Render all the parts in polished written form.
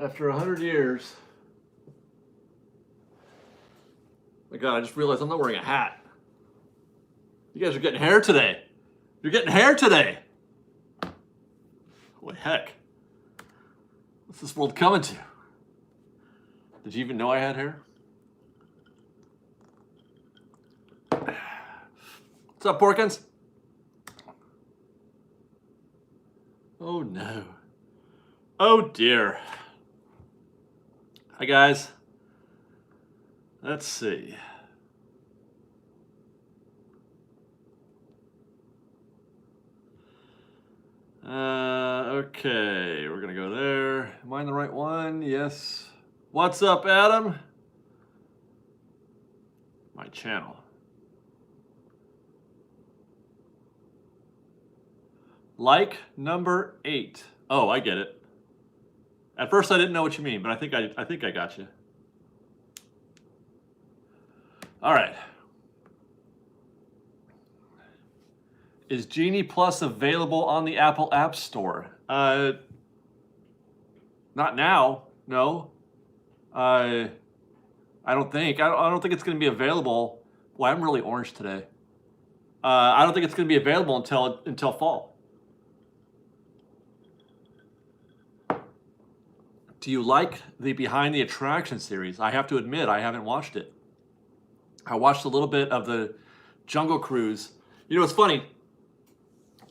After 100 years. My God, I just realized I'm not wearing a hat. You guys are getting hair today. You're getting hair today. Holy heck. What's this world coming to? Did you even know I had hair? What's up, Porkins? Oh no. Oh dear. Hi guys. Let's see. Okay, we're gonna go there. Am I in the right one? Yes. What's up, Adam? My channel. Like number 8. Oh, I get it. At first I didn't know what you mean, but I think I got you. All right. Is Genie Plus available on the Apple App Store? Not now. No. I don't think. I don't think it's going to be available. Well, I'm really orange today. I don't think it's going to be available until fall. Do you like the Behind the Attraction series? I have to admit, I haven't watched it. I watched a little bit of the Jungle Cruise. You know, it's funny.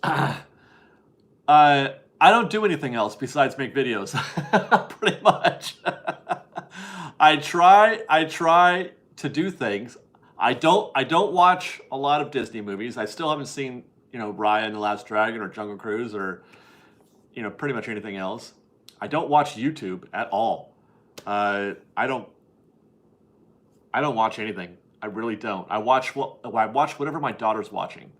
I don't do anything else besides make videos, pretty much. I try to do things. I don't watch a lot of Disney movies. I still haven't seen, Raya and the Last Dragon or Jungle Cruise or, pretty much anything else. I don't watch YouTube at all. I don't watch anything. I really don't. I watch whatever my daughter's watching.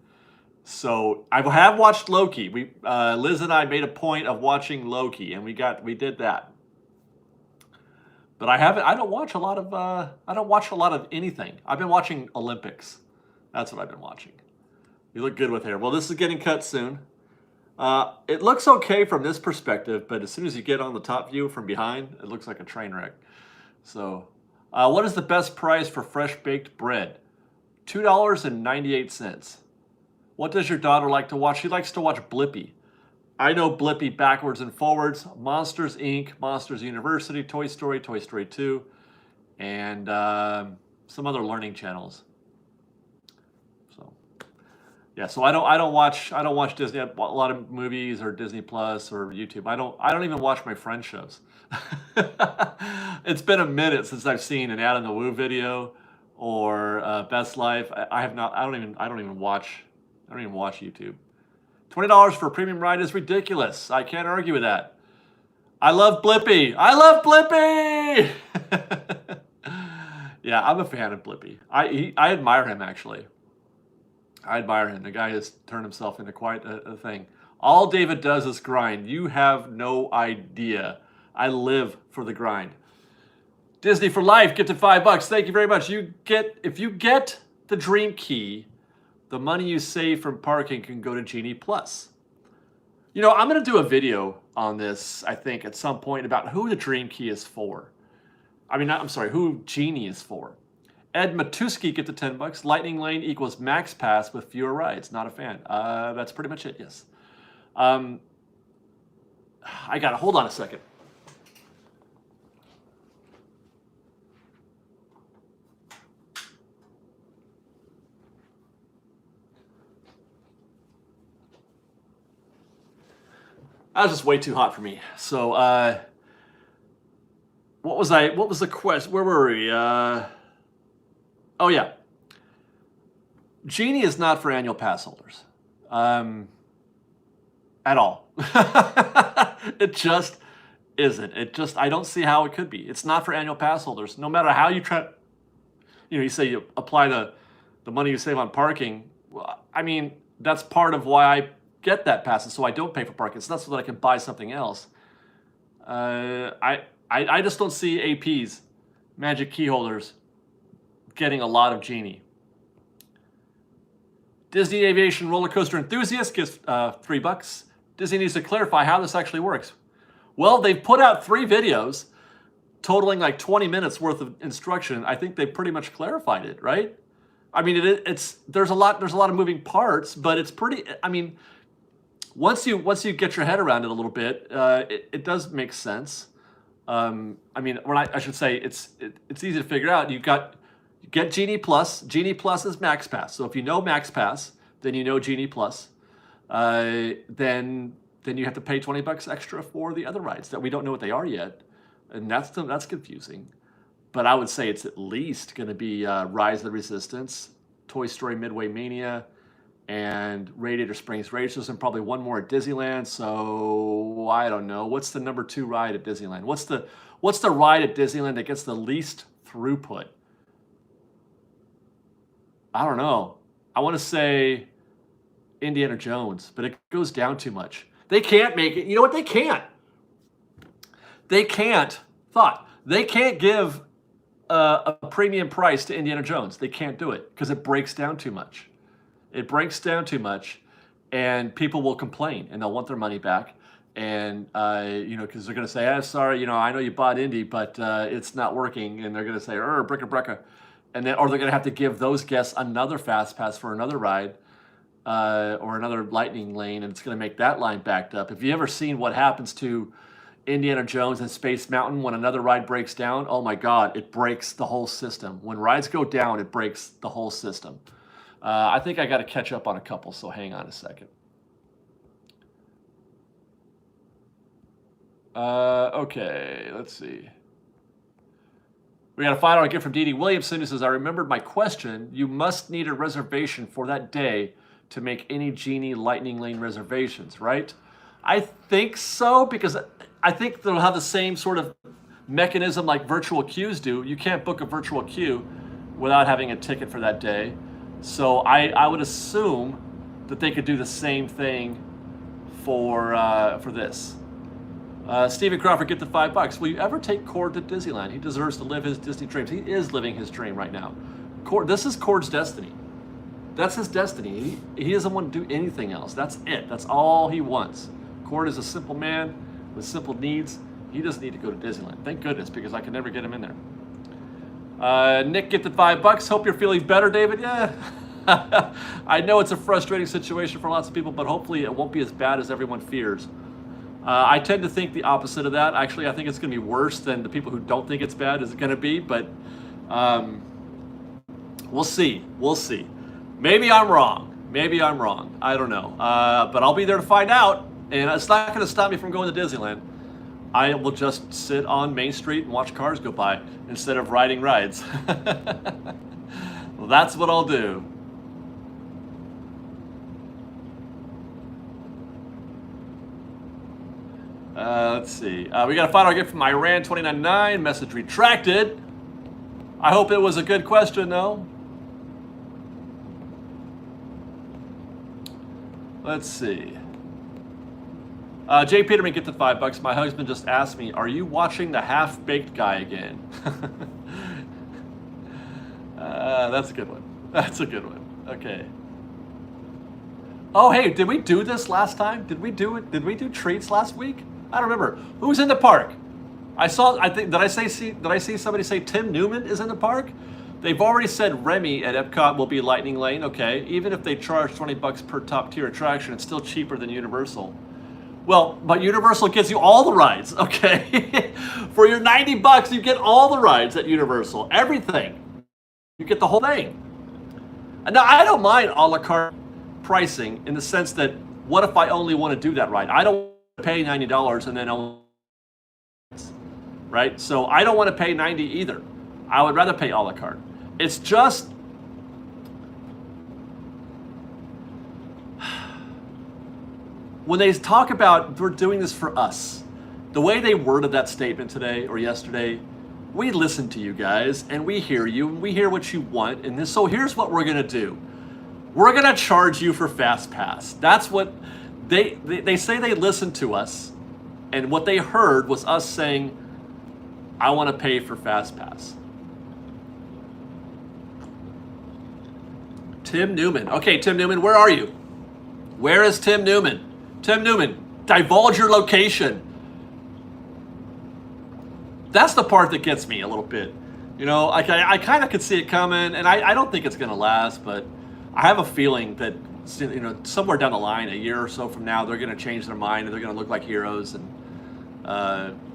So I have watched Loki. Liz and I made a point of watching Loki, and we did that. But I don't watch a lot of anything. I've been watching Olympics. That's what I've been watching. You look good with hair. Well, this is getting cut soon. It looks okay from this perspective, but as soon as you get on the top view from behind, it looks like a train wreck. So, what is the best price for fresh baked bread? $2.98. What does your daughter like to watch? She likes to watch Blippi. I know Blippi backwards and forwards. Monsters, Inc., Monsters University, Toy Story, Toy Story 2, and some other learning channels. So, yeah. So I don't watch Disney, a lot of movies or Disney Plus or YouTube. I don't even watch my friend shows. It's been a minute since I've seen an Adam the Woo video or Best Life. I don't even watch YouTube. $20 for a premium ride is ridiculous. I can't argue with that. I love Blippi. I love Blippi. Yeah, I'm a fan of Blippi. I admire him, actually. I admire him. The guy has turned himself into quite a thing. All David does is grind. You have no idea. I live for the grind. Disney for life. Get to $5. Thank you very much. If you get the Dream Key, the money you save from parking can go to Genie Plus. I'm going to do a video on this, I think, at some point about who the Dream Key is for. Who Genie is for. Ed Matuski get to $10. Lightning Lane equals Max Pass with fewer rides. Not a fan. That's pretty much it, yes. I got it. Hold on a second. That was just way too hot for me. So, what was the quest? Where were we? Oh yeah. Genie is not for annual pass holders. At all. It just isn't. I don't see how it could be. It's not for annual pass holders. No matter how you try, you say you apply the money you save on parking. Well, that's part of why I get that passes, so I don't pay for parking. It's not so that I can buy something else. I just don't see APs, Magic Key holders, getting a lot of Genie. Disney Aviation Roller Coaster Enthusiast gives $3. Disney needs to clarify how this actually works. Well, they've put out 3 videos totaling like 20 minutes worth of instruction. I think they pretty much clarified it, right? I mean, it's there's a lot of moving parts, but it's pretty. I mean, once you get your head around it a little bit, it does make sense. I mean, I should say it's easy to figure out. You get Genie Plus. Genie Plus is Max Pass. So if you know Max Pass, then you know Genie Plus. Then you have to pay $20 extra for the other rides that we don't know what they are yet, and that's confusing. But I would say it's at least going to be Rise of the Resistance, Toy Story Midway Mania, and Radiator Springs Racers, and probably one more at Disneyland. So I don't know. What's the number 2 ride at Disneyland? What's the ride at Disneyland that gets the least throughput? I don't know. I want to say Indiana Jones, but it goes down too much. They can't make it. You know what? They can't. They can't give a premium price to Indiana Jones. They can't do it because it breaks down too much. It breaks down too much, and people will complain, and they'll want their money back. And because they're going to say, sorry, I know you bought Indy, but it's not bricka bricka. And then, or they're going to have to give those guests another fast pass for another ride or another lightning lane, and it's going to make that line backed up. Have you ever seen what happens to Indiana Jones and Space Mountain when another ride breaks down? Oh my God, it breaks the whole system. When rides go down, it breaks the whole system. I think I got to catch up on a couple, so hang on a second. Okay, let's see. We got a $5 gift from Dee Dee Williamson, who says, I remembered my question. You must need a reservation for that day to make any Genie Lightning Lane reservations, right? I think so, because I think they'll have the same sort of mechanism like virtual queues do. You can't book a virtual queue without having a ticket for that day. So I would assume that they could do the same thing for this. Stephen Crawford, get the $5. Will you ever take Cord to Disneyland? He deserves to live his Disney dreams. He is living his dream right now. This is Cord's destiny. That's his destiny. He doesn't want to do anything else. That's it. That's all he wants. Cord is a simple man with simple needs. He doesn't need to go to Disneyland. Thank goodness, because I can never get him in there. Nick, get the $5. Hope you're feeling better, David. Yeah. I know it's a frustrating situation for lots of people, but hopefully it won't be as bad as everyone fears. I tend to think the opposite of that. Actually, I think it's going to be worse than the people who don't think it's bad is going to be, but we'll see. We'll see. Maybe I'm wrong. Maybe I'm wrong. I don't know. But I'll be there to find out, and it's not going to stop me from going to Disneyland. I will just sit on Main Street and watch cars go by instead of riding rides. Well, that's what I'll do. Let's see. We got a $5 gift from Iran 299. Message retracted. I hope it was a good question, though. Let's see. Jay Peterman, get the $5. My husband just asked me, are you watching the Half-Baked Guy again? That's a good one. That's a good one. Okay. Oh, hey, did we do this last time? Did we do it? Did we do treats last week? I don't remember. Who's in the park? Did I see somebody say Tim Newman is in the park? They've already said Remy at Epcot will be Lightning Lane. Okay, even if they charge $20 per top tier attraction, it's still cheaper than Universal. Well, but Universal gives you all the rides, okay? For your $90, you get all the rides at Universal. Everything. You get the whole thing. And now, I don't mind a la carte pricing in the sense that, what if I only want to do that ride? I don't want to pay $90 and then only, right? So I don't want to pay $90 either. I would rather pay a la carte. It's just, when they talk about we're doing this for us, the way they worded that statement today or yesterday, we listen to you guys and we hear you and we hear what you want. And so here's what we're gonna do. We're gonna charge you for Fast Pass. That's what they say. They listened to us, and what they heard was us saying, I want to pay for Fast Pass. Tim Newman. Okay, Tim Newman, where are you? Where is Tim Newman? Tim Newman, divulge your location. That's the part that gets me a little bit. You know, like I kind of could see it coming, and I don't think it's going to last, but I have a feeling that, you know, somewhere down the line, a year or so from now, they're going to change their mind and they're going to look like heroes. And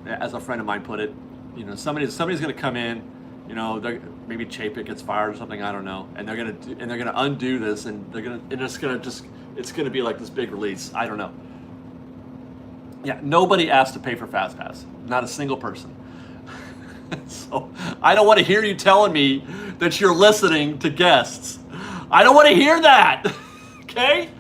as a friend of mine put it, you know, somebody's going to come in, you know, maybe Chapek gets fired or something, I don't know, and they're going to undo this, and it's going to be like this big release. I don't know. Yeah, nobody asked to pay for FastPass, not a single person. So I don't want to hear you telling me that you're listening to guests. I don't want to hear that. Okay?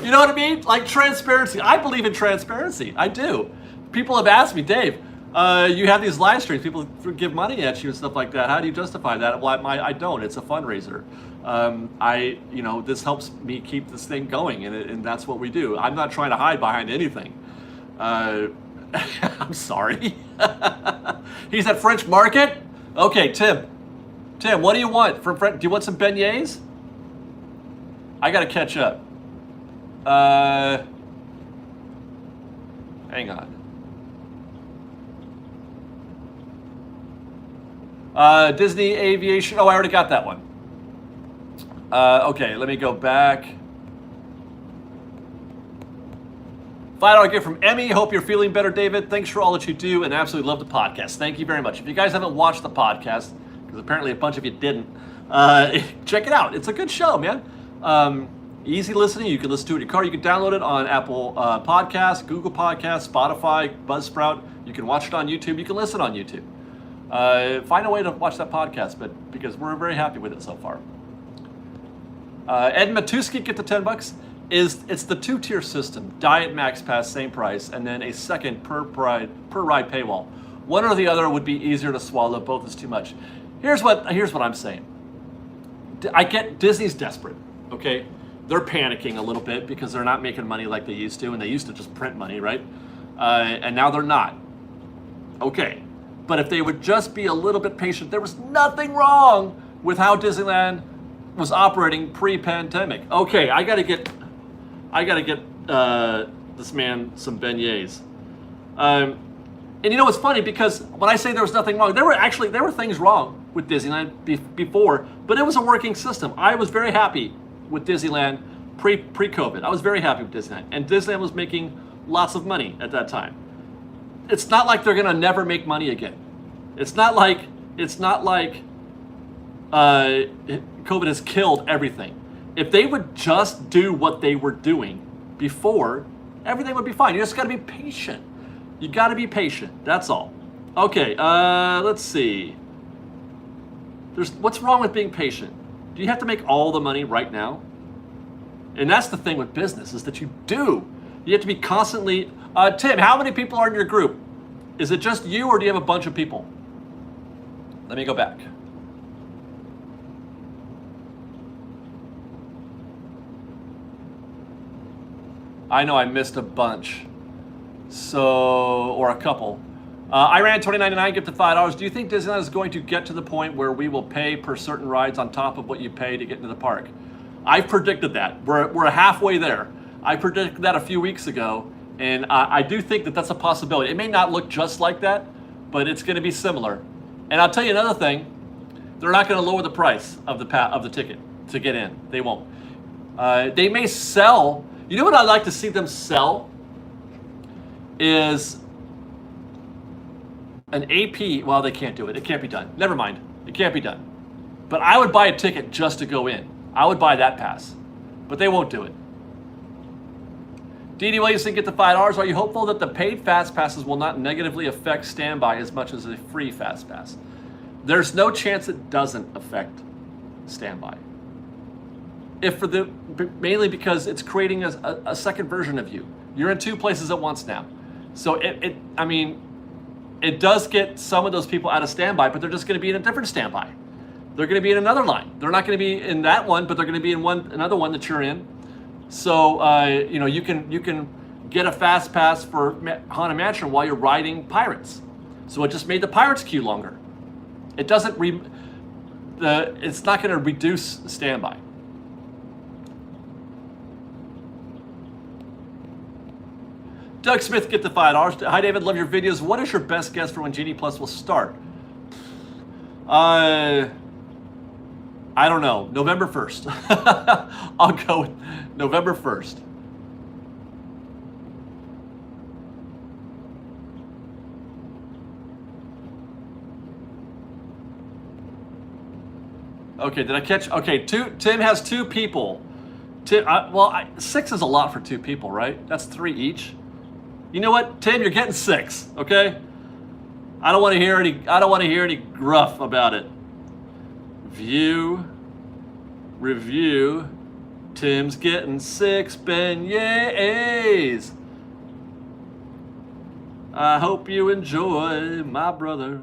You know what I mean? Like transparency. I believe in transparency. I do. People have asked me, Dave, you have these live streams. People give money at you and stuff like that. How do you justify that? Well, I don't. It's a fundraiser. This helps me keep this thing going, and that's what we do. I'm not trying to hide behind anything. I'm sorry. He's at French Market? Okay, Tim, what do you want? Do you want some beignets? I gotta catch up. Hang on. Disney Aviation. Oh, I already got that one. Okay, let me go back. $5 gift from Emmy. Hope you're feeling better, David. Thanks for all that you do, and absolutely love the podcast. Thank you very much. If you guys haven't watched the podcast, because apparently a bunch of you didn't, check it out. It's a good show, man. Easy listening. You can listen to it in your car. You can download it on Apple Podcasts, Google Podcasts, Spotify, Buzzsprout. You can watch it on YouTube. You can listen on YouTube. Find a way to watch that podcast, but because we're very happy with it so far. Ed Matuski, get the $10. It's the 2-tier system: Diet, Max Pass, same price, and then a second per ride paywall. One or the other would be easier to swallow. Both is too much. Here's what I'm saying. I get Disney's desperate. Okay, they're panicking a little bit because they're not making money like they used to, and they used to just print money, right? And now they're not. Okay, but if they would just be a little bit patient, there was nothing wrong with how Disneyland was operating pre-pandemic. Okay, I gotta get this man some beignets. And you know what's funny, because when I say there was nothing wrong, there were things wrong with Disneyland before, but it was a working system. I was very happy with Disneyland pre-COVID. I was very happy with Disneyland, and Disneyland was making lots of money at that time. It's not like they're gonna never make money again. It's not like COVID has killed everything. If they would just do what they were doing before, everything would be fine. You just got to be patient. You got to be patient. That's all. Okay, let's see. What's wrong with being patient? Do you have to make all the money right now? And that's the thing with business, is that you do. You have to be constantly... Tim, how many people are in your group? Is it just you, or do you have a bunch of people? Let me go back. I know I missed a bunch, or a couple. I ran $20.99, get to $5. Do you think Disneyland is going to get to the point where we will pay per certain rides on top of what you pay to get into the park? I predicted that. We're halfway there. I predicted that a few weeks ago, and I do think that that's a possibility. It may not look just like that, but it's going to be similar. And I'll tell you another thing: they're not going to lower the price of the ticket to get in. They won't. They may sell. You know what I'd like to see them sell is an AP. Well, they can't do it. It can't be done. Never mind. It can't be done. But I would buy a ticket just to go in. I would buy that pass. But they won't do it. D.D. Williamson, get the $5. Are you hopeful that the paid fast passes will not negatively affect standby as much as a free fast pass? There's no chance it doesn't affect standby. Mainly because it's creating a second version of you. You're in two places at once now. So it does get some of those people out of standby, but they're just going to be in a different standby. They're going to be in another line. They're not going to be in that one, but they're going to be in another one that you're in. So you can get a fast pass for Haunted Mansion while you're riding Pirates. So it just made the Pirates queue longer. It doesn't. It's not going to reduce standby. Doug Smith, get the $5. Hi, David. Love your videos. What is your best guess for when Genie Plus will start? I don't know. November 1st. I'll go with November 1st. Okay, did I catch? Okay, Tim has 2 people. Tim, 6 is a lot for 2 people, right? That's 3 each. You know what, Tim? You're getting 6. Okay. I don't want to hear any. I don't want to hear any gruff about it. View. Review. Tim's getting 6 beignets. I hope you enjoy, my brother.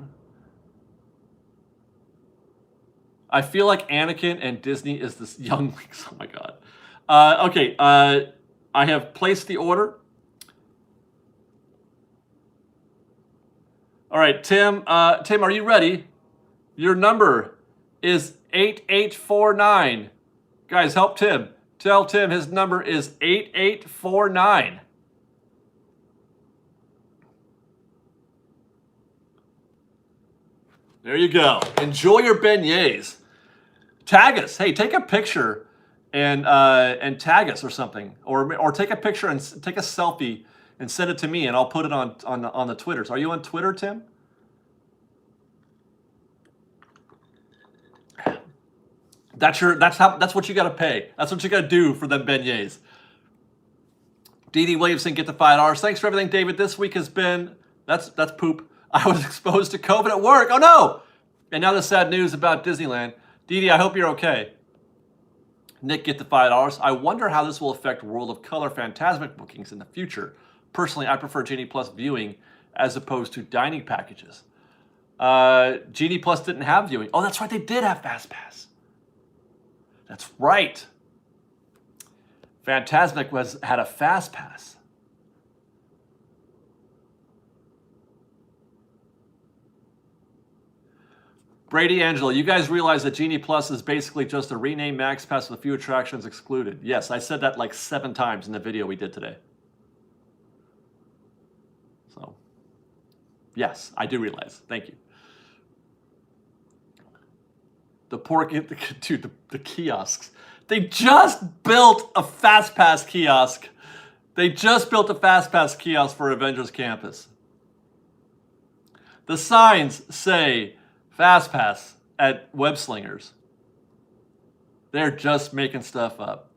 I feel like Anakin and Disney is this young Links. Oh my god. Okay. I have placed the order. All right, Tim. Tim, are you ready? Your number is 8849. Guys, help Tim. Tell Tim his number is 8849. There you go. Enjoy your beignets. Tag us. Hey, take a picture and tag us or something, or take a picture and take a selfie and send it to me, and I'll put it on the Twitters. Are you on Twitter, Tim? That's what you got to pay. That's what you got to do for them beignets. Dee Williamson, get the $5. Thanks for everything, David. This week has been that's poop. I was exposed to COVID at work. Oh no! And now the sad news about Disneyland. Dee, I hope you're okay. Nick, get the $5. I wonder how this will affect World of Color Phantasmic bookings in the future. Personally, I prefer Genie Plus viewing as opposed to dining packages. Genie Plus didn't have viewing. Oh, that's right. They did have Fast Pass. That's right. Phantasmic had a Fast Pass. Brady Angelo, you guys realize that Genie Plus is basically just a renamed Max Pass with a few attractions excluded. Yes, I said that like 7 times in the video we did today. So, yes, I do realize. Thank you. The kiosks. They just built a Fast Pass kiosk. They just built a Fast Pass kiosk for Avengers Campus. The signs say Fast Pass at Web Slingers. They're just making stuff up.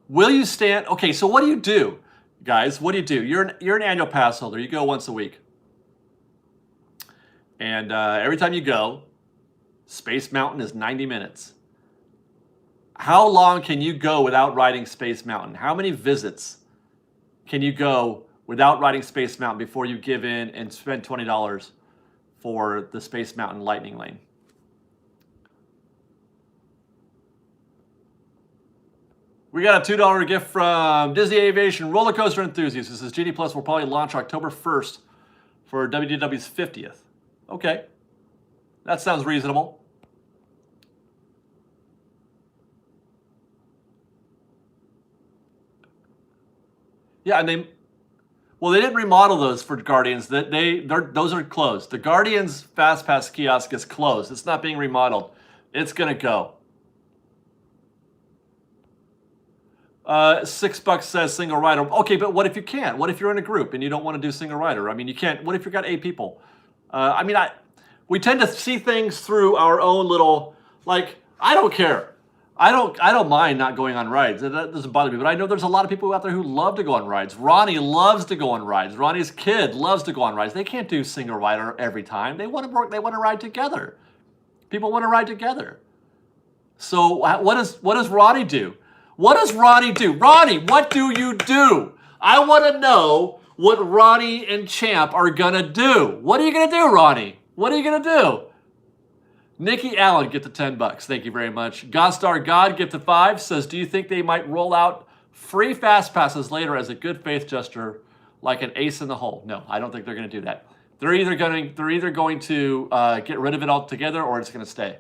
Will you stand? Okay, so what do you do, guys? What do you do? You're an annual pass holder. You go once a week. And every time you go, Space Mountain is 90 minutes. How long can you go without riding Space Mountain? How many visits can you go without riding Space Mountain before you give in and spend $20 for the Space Mountain Lightning Lane? We got a $2 gift from Disney Aviation Roller Coaster Enthusiasts. This is Genie Plus will probably launch October 1st for WDW's 50th. Okay. That sounds reasonable. Yeah, and they didn't remodel those for Guardians. Those are closed. The Guardians Fast Pass kiosk is closed. It's not being remodeled. It's gonna go. $6 says single rider. Okay, but what if you can't? What if you're in a group and you don't want to do single rider? I mean, you can't. What if you've got 8 people? We tend to see things through our own little, like, I don't care. I don't mind not going on rides. That doesn't bother me. But I know there's a lot of people out there who love to go on rides. Ronnie loves to go on rides. Ronnie's kid loves to go on rides. They can't do single rider every time. They want to work. They want to ride together. People want to ride together. So what does Ronnie do? What does Ronnie do? Ronnie, what do you do? I want to know what Ronnie and Champ are gonna do. What are you gonna do, Ronnie? What are you gonna do? Nikki Allen, get the $10. Thank you very much. Godstar God, get the 5. Says, do you think they might roll out free fast passes later as a good faith gesture, like an ace in the hole? No, I don't think they're going to do that. They're either going to get rid of it altogether, or it's going to stay.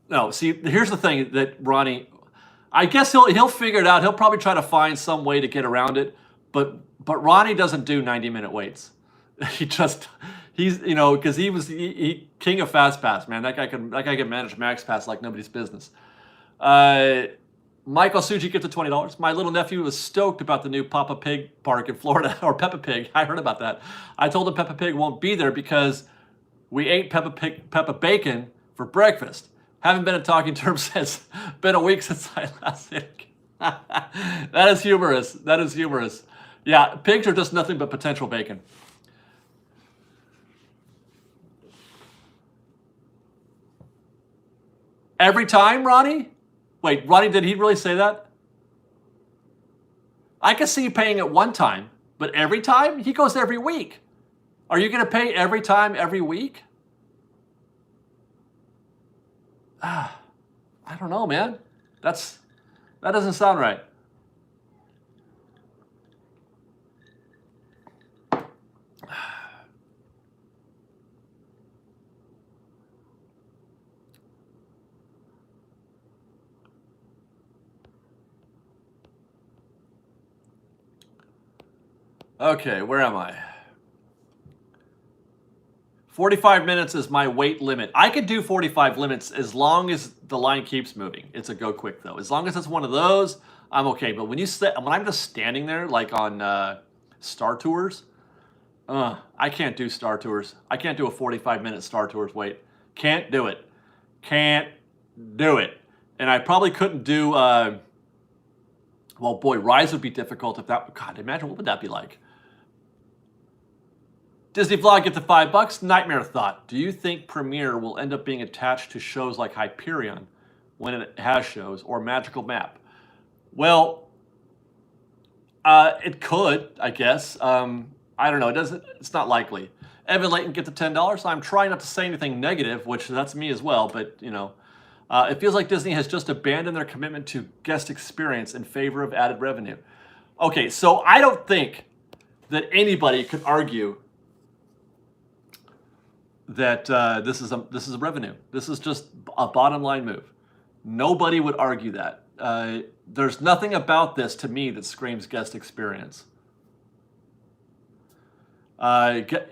No, see, here's the thing that Ronnie, I guess he'll figure it out. He'll probably try to find some way to get around it. But Ronnie doesn't do 90-minute waits. He just he's because he king of fast pass, man. That guy can manage max pass like nobody's business. Michael Suji gets to $20. My little nephew was stoked about the new Papa Pig park in Florida, or Peppa Pig. I heard about that. I told him Peppa Pig won't be there because we ate Peppa Bacon for breakfast. Haven't been in talking terms since. Been a week since I last ate. That is humorous. That is humorous. Yeah, pigs are just nothing but potential bacon. Every time, Ronnie? Wait, Ronnie, did he really say that? I can see you paying it one time, but every time? He goes every week. Are you going to pay every time, every week? I don't know, man. That doesn't sound right. Okay, where am I? 45 minutes is my weight limit. I could do 45 minutes as long as the line keeps moving. It's a go quick though. As long as it's one of those, I'm okay. But when I'm just standing there like on Star Tours, I can't do Star Tours. I can't do a 45-minute Star Tours wait. Can't do it. Can't do it. And I probably couldn't do. Well, boy, Rise would be difficult if that. God, imagine what would that be like. Disney Vlog, get the $5. Nightmare thought. Do you think Premiere will end up being attached to shows like Hyperion when it has shows, or Magical Map? Well, it could, I guess. I don't know. It's not likely. Evan Layton, get the $10. I'm trying not to say anything negative, which that's me as well. But it feels like Disney has just abandoned their commitment to guest experience in favor of added revenue. Okay, so I don't think that anybody could argue that this is a revenue. This is just a bottom line move. Nobody would argue that. There's nothing about this to me that screams guest experience. If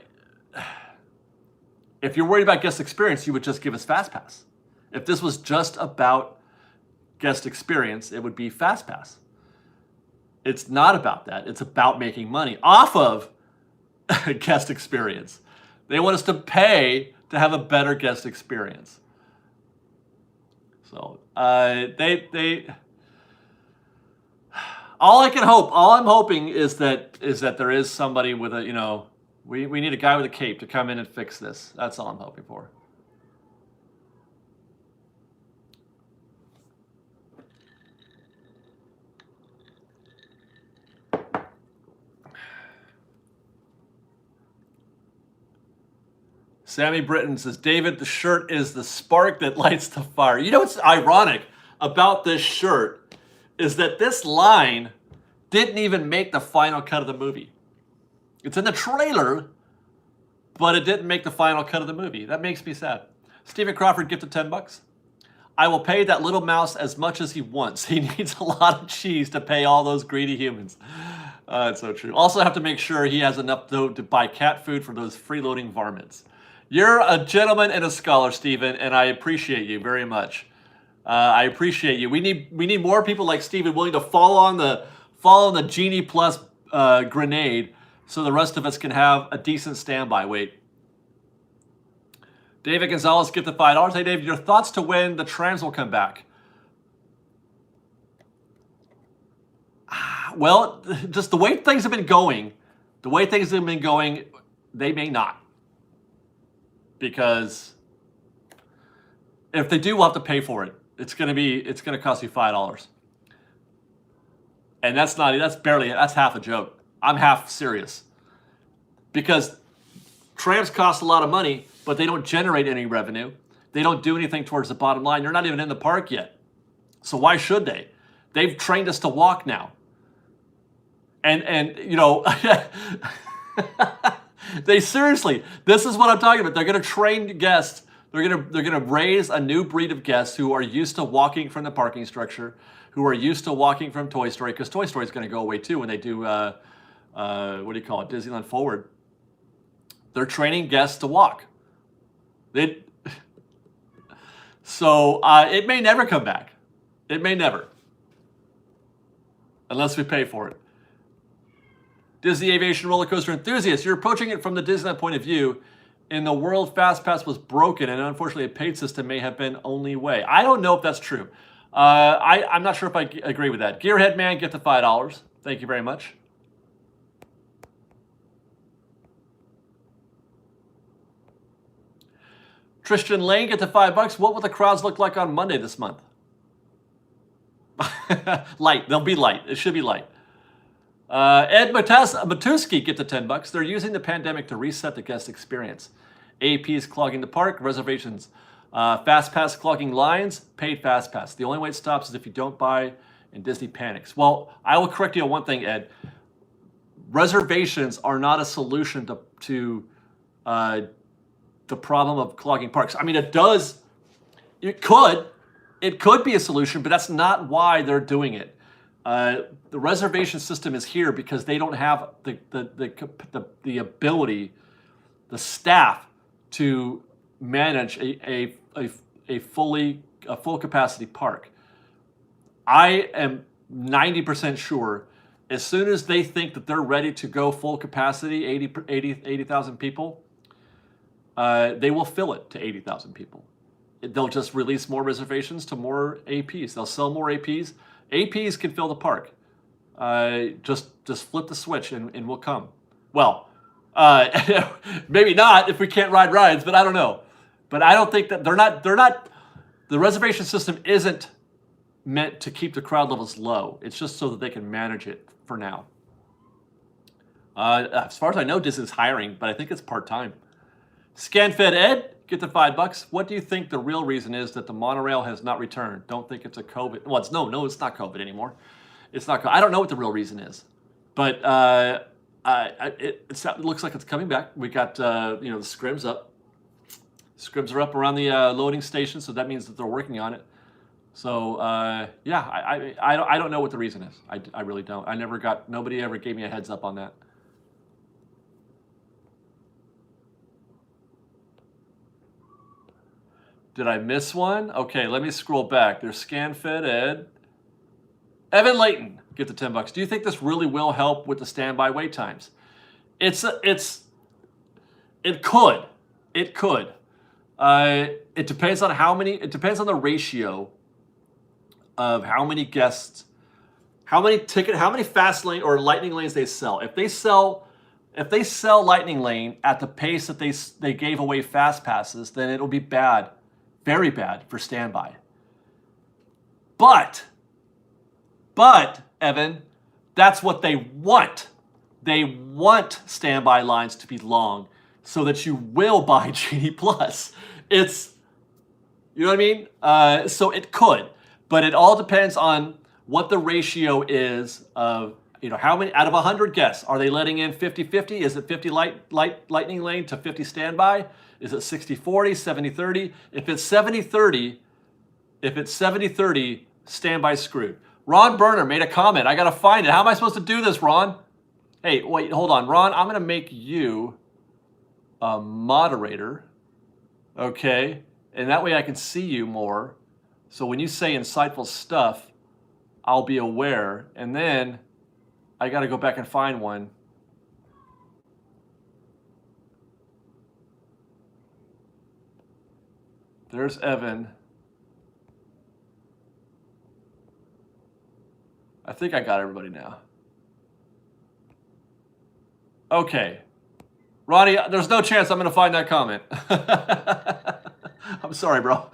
you're worried about guest experience, you would just give us Fast Pass. If this was just about guest experience, it would be Fast Pass. It's not about that. It's about making money off of guest experience. They want us to pay to have a better guest experience. So all I'm hoping is that there is somebody with a, we need a guy with a cape to come in and fix this. That's all I'm hoping for. Sammy Britton says, David, the shirt is the spark that lights the fire. You know what's ironic about this shirt is that this line didn't even make the final cut of the movie. It's in the trailer, but it didn't make the final cut of the movie. That makes me sad. Stephen Crawford gifted $10. I will pay that little mouse as much as he wants. He needs a lot of cheese to pay all those greedy humans. It's so true. Also have to make sure he has enough though to buy cat food for those freeloading varmints. You're a gentleman and a scholar, Stephen, and I appreciate you very much. I appreciate you. We need more people like Stephen willing to fall on the Genie Plus grenade, so the rest of us can have a decent standby weight. David Gonzalez, get the $5. Hey, David, your thoughts to when the trams will come back? Well, just the way things have been going, they may not. Because if they do, we'll have to pay for it. It's gonna cost you $5. And that's half a joke. I'm half serious. Because trams cost a lot of money, but they don't generate any revenue. They don't do anything towards the bottom line. They're not even in the park yet. So why should they? They've trained us to walk now. And they seriously, this is what I'm talking about. They're going to train guests They're gonna raise a new breed of guests who are used to walking from the parking structure, who are used to walking from Toy Story, because Toy Story is going to go away too when they do what do you call it, Disneyland Forward. They're training guests to walk. So it may never come back. It may never, unless we pay for it. Disney Aviation Roller Coaster enthusiast, you're approaching it from the Disneyland point of view. In the world, FastPass was broken, and unfortunately, a paid system may have been only way. I don't know if that's true. I'm not sure if I agree with that. Gearhead Man, get the $5. Thank you very much. Tristan Lane, get the $5. What will the crowds look like on Monday this month? Light. They'll be light. It should be light. Ed Matuski, get the $10. They're using the pandemic to reset the guest experience. APs clogging the park, reservations, FastPass clogging lines, paid FastPass. The only way it stops is if you don't buy and Disney panics. Well, I will correct you on one thing, Ed. Reservations are not a solution to the problem of clogging parks. I mean, it could be a solution, but that's not why they're doing it. The reservation system is here because they don't have the ability, the staff to manage a full capacity park. I am 90% sure as soon as they think that they're ready to go full capacity, 80,000 people, they will fill it to 80,000 people. They'll just release more reservations to more APs. They'll sell more APs. APs can fill the park. Just flip the switch and we'll come. Well, maybe not if we can't ride rides, but I don't know. But I don't think that they're not. The reservation system isn't meant to keep the crowd levels low. It's just so that they can manage it for now. As far as I know, Disney's hiring, but I think it's part-time. ScanFed Ed, get the $5. What do you think the real reason is that the monorail has not returned? Don't think it's a COVID. Well, it's not COVID anymore. It's not. I don't know what the real reason is, but it looks like it's coming back. We got the scrims up. Scrims are up around the loading station, so that means that they're working on it. So yeah, I don't know what the reason is. I really don't. Nobody ever gave me a heads up on that. Did I miss one? Okay, let me scroll back. There's ScanFed Ed. Evan Layton, get the $10. Do you think this really will help with the standby wait times? It could. It could. It depends on how many. It depends on the ratio of how many guests, how many fast lane or lightning lanes they sell. If they sell lightning lane at the pace that they gave away fast passes, then it'll be bad. Very bad for standby. But, Evan, that's what they want. They want standby lines to be long so that you will buy Genie Plus. You know what I mean? So it could, but it all depends on what the ratio is of, how many, out of 100 guests, are they letting in 50-50? Is it 50 lightning lane to 50 standby? Is it 60-40, 70-30? If it's 70-30, standby screwed. Ron Berner made a comment. I got to find it. How am I supposed to do this, Ron? Hey, wait, hold on. Ron, I'm going to make you a moderator, okay? And that way I can see you more. So when you say insightful stuff, I'll be aware. And then I got to go back and find one. There's Evan. I think I got everybody now. Okay. Ronnie, there's no chance I'm going to find that comment. I'm sorry, bro.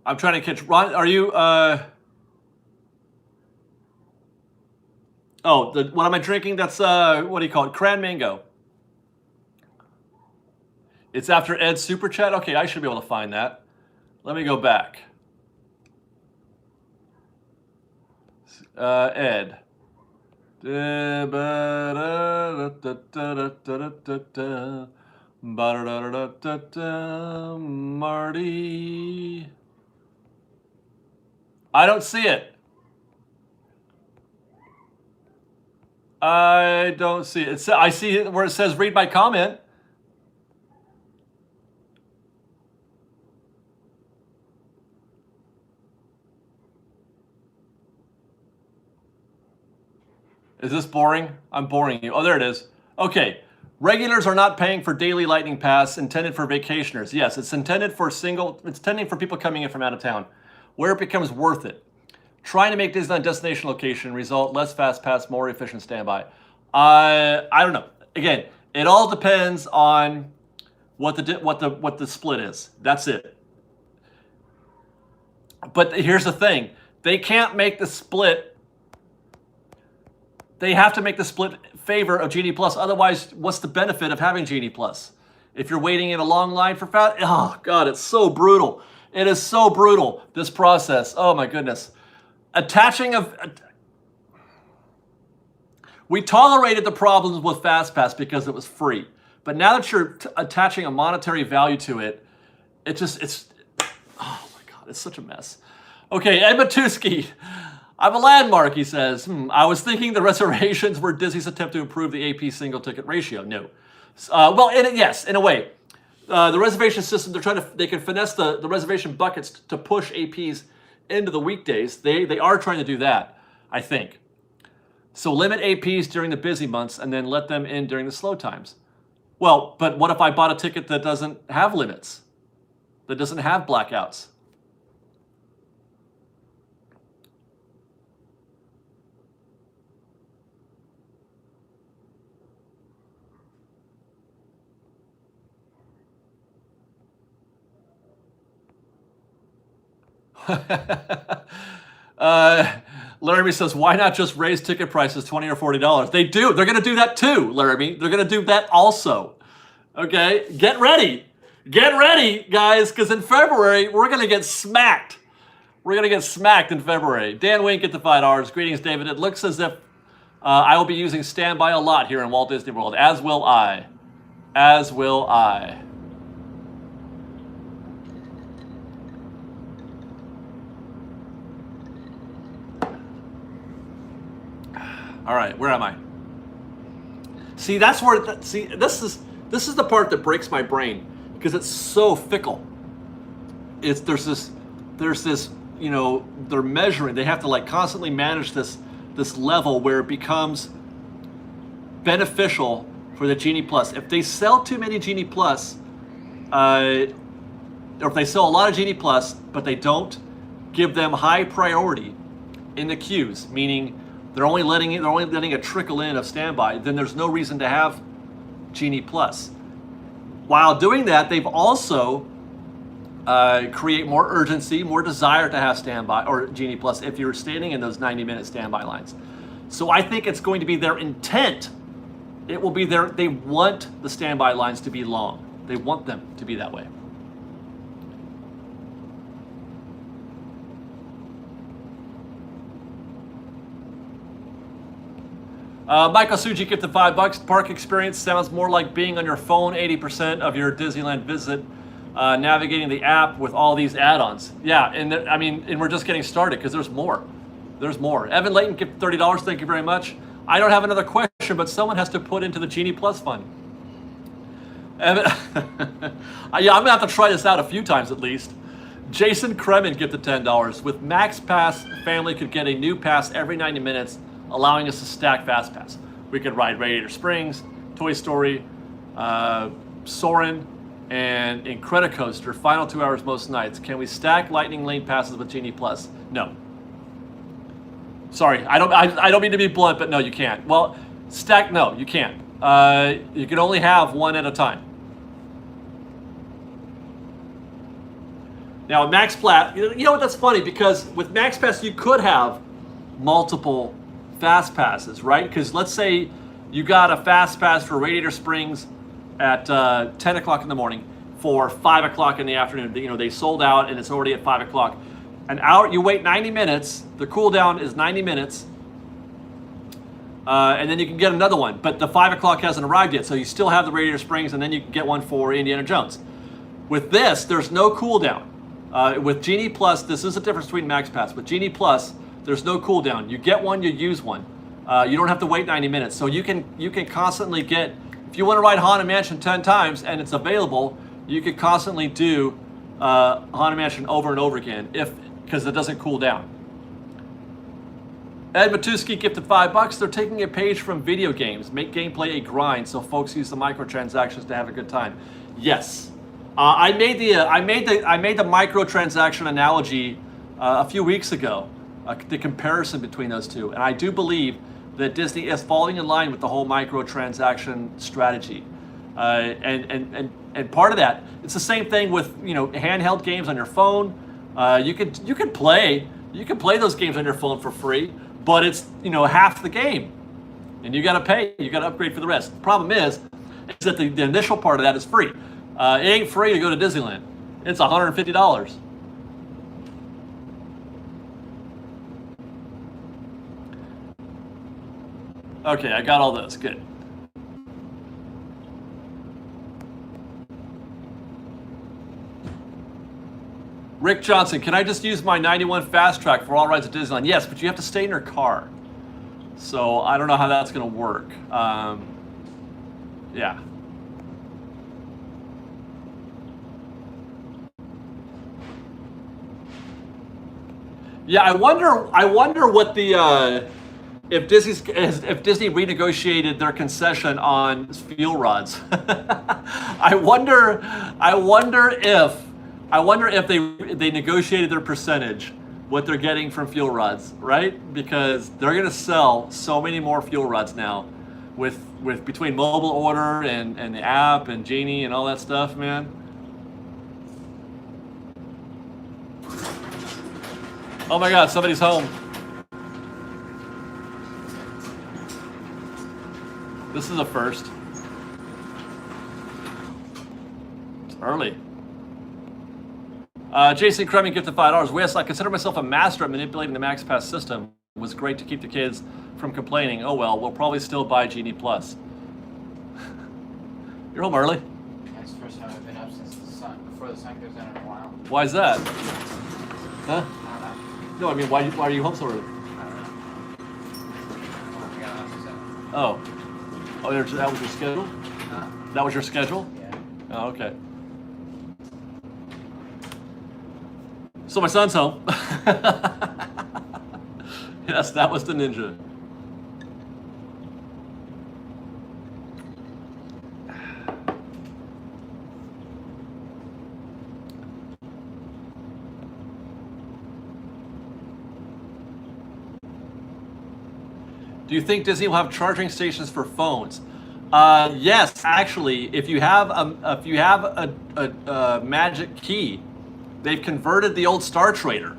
I'm trying to catch Ron. Are you? Oh, what am I drinking? That's what do you call it? Cran mango. It's after Ed's super chat? Okay, I should be able to find that. Let me go back. Ed. Marty. I don't see it. I don't see it. I see it where it says read my comment. Is this boring? I'm boring you. Oh, there it is. Okay. Regulars are not paying for daily Lightning Pass intended for vacationers. Yes, it's intended for people coming in from out of town, where it becomes worth it. Trying to make Disneyland destination location result less fast pass, more efficient standby. I don't know. Again, it all depends on what the split is. That's it. But here's the thing: they can't make the split. They have to make the split favor of Genie Plus. Otherwise, what's the benefit of having Genie Plus? If you're waiting in a long line for fat, oh God, it's so brutal. It is so brutal, this process. Oh my goodness. We tolerated the problems with FastPass because it was free. But now that you're attaching a monetary value to it, it's, oh my God, it's such a mess. Okay, Ed Matuski. I'm a landmark, he says. I was thinking the reservations were Disney's attempt to improve the AP single ticket ratio. No. Yes, in a way. The reservation system, they can finesse the reservation buckets to push APs into the weekdays. They are trying to do that, I think. So limit APs during the busy months and then let them in during the slow times. Well, but what if I bought a ticket that doesn't have limits? That doesn't have blackouts? Laramie says, why not just raise ticket prices $20 or $40? They do. They're going to do that too, Laramie. They're going to do that also. Okay? Get ready. Get ready, guys, because in February, we're going to get smacked. We're going to get smacked in February. Dan Wink at the $5. Greetings, David. It looks as if I will be using standby a lot here in Walt Disney World, as will I. As will I. All right, where am I? See, that's where. This is the part that breaks my brain because it's so fickle. There's this. You know, they're measuring. They have to like constantly manage this level where it becomes beneficial for the Genie Plus. If they sell too many Genie Plus, or if they sell a lot of Genie Plus, but they don't give them high priority in the queues, meaning they're only letting a trickle in of standby, then there's no reason to have Genie Plus. While doing that, they've also create more urgency, more desire to have standby or Genie Plus if you're standing in those 90-minute standby lines. So I think it's going to be their intent. It will be they want the standby lines to be long. They want them to be that way. Michael Suji gifted $5. Park experience sounds more like being on your phone 80% of your Disneyland visit, navigating the app with all these add-ons. Yeah, and we're just getting started because there's more. There's more. Evan Layton gifted $30. Thank you very much. I don't have another question, but someone has to put into the Genie Plus fund. Evan, yeah, I'm gonna have to try this out a few times at least. Jason Kremen gifted $10. With Max Pass, family could get a new pass every 90 minutes. Allowing us to stack Fast Pass. We could ride Radiator Springs, Toy Story, Soarin', and Incredicoaster, final 2 hours most nights. Can we stack Lightning Lane passes with Genie Plus? No. Sorry, I don't mean to be blunt, but no, you can't. Well, no, you can't. You can only have one at a time. Now, Max Pass, you know what, that's funny, because with Max Pass, you could have multiple Fast Passes, right? Because let's say you got a Fast Pass for Radiator Springs at 10 o'clock in the morning for 5 o'clock in the afternoon. You know, they sold out and it's already at 5 o'clock. An hour, you wait 90 minutes. The cooldown is 90 minutes. And then you can get another one. But the 5 o'clock hasn't arrived yet, so you still have the Radiator Springs, and then you can get one for Indiana Jones. With this, there's no cooldown. With Genie Plus, this is the difference between Max Pass. With Genie Plus, there's no cooldown. You get one, you use one. You don't have to wait 90 minutes. So you can constantly get, if you want to ride Haunted Mansion 10 times and it's available, you could constantly do Haunted Mansion over and over again because it doesn't cool down. Ed Matuski gifted $5. They're taking a page from video games. Make gameplay a grind so folks use the microtransactions to have a good time. Yes, I made the microtransaction analogy a few weeks ago. The comparison between those two, and I do believe that Disney is falling in line with the whole microtransaction strategy. And part of that, it's the same thing with handheld games on your phone. You can play those games on your phone for free. But it's half the game, and you got to pay. You got to upgrade for the rest. The problem is that the initial part of that is free. It ain't free to go to Disneyland. It's $150. Okay, I got all those. Good. Rick Johnson, can I just use my 91 Fast Track for all rides at Disneyland? Yes, but you have to stay in your car. So I don't know how that's going to work. Yeah. Yeah, I wonder what the if Disney renegotiated their concession on fuel rods. I wonder if they negotiated their percentage, what they're getting from fuel rods, right? Because they're going to sell so many more fuel rods now, with between mobile order and the app and Genie and all that stuff, man. Oh my God, somebody's home. This is a first. It's early. Jason Crummy gifted $5. Wes, I consider myself a master at manipulating the Max Pass system. It was great to keep the kids from complaining. Oh well, we'll probably still buy Genie Plus. You're home early? That's the first time I've been up since before the sun goes down in a while. Why is that? Huh? I don't know. No, I mean, why are you home so early? I don't know. I got off at 7. Oh. Oh, that was your schedule? That was your schedule? Yeah. Oh, okay. So my son's home. Yes, that was the ninja. Do you think Disney will have charging stations for phones? Yes, actually, if you have a magic key, they've converted the old Starcade.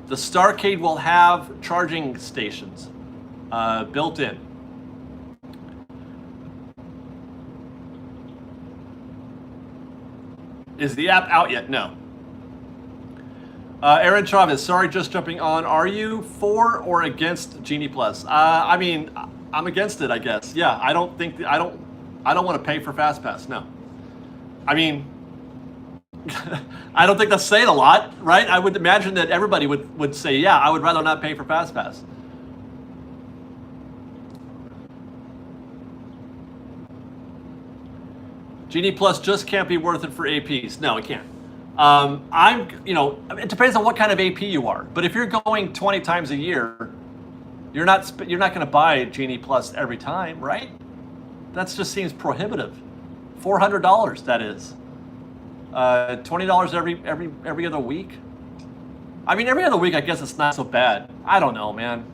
The Starcade will have charging stations built in. Is the app out yet? No. Aaron Chavez, sorry, just jumping on. Are you for or against Genie Plus? I mean, I'm against it, I guess. Yeah, I don't want to pay for FastPass. No. I mean, I don't think that's saying a lot, right? I would imagine that everybody would say, yeah, I would rather not pay for FastPass. Genie Plus just can't be worth it for APs. No, it can't. It depends on what kind of AP you are. But if you're going 20 times a year, you're not going to buy Genie Plus every time, right? That just seems prohibitive. $400, that is. $20 every other week. I mean, every other week, I guess it's not so bad. I don't know, man.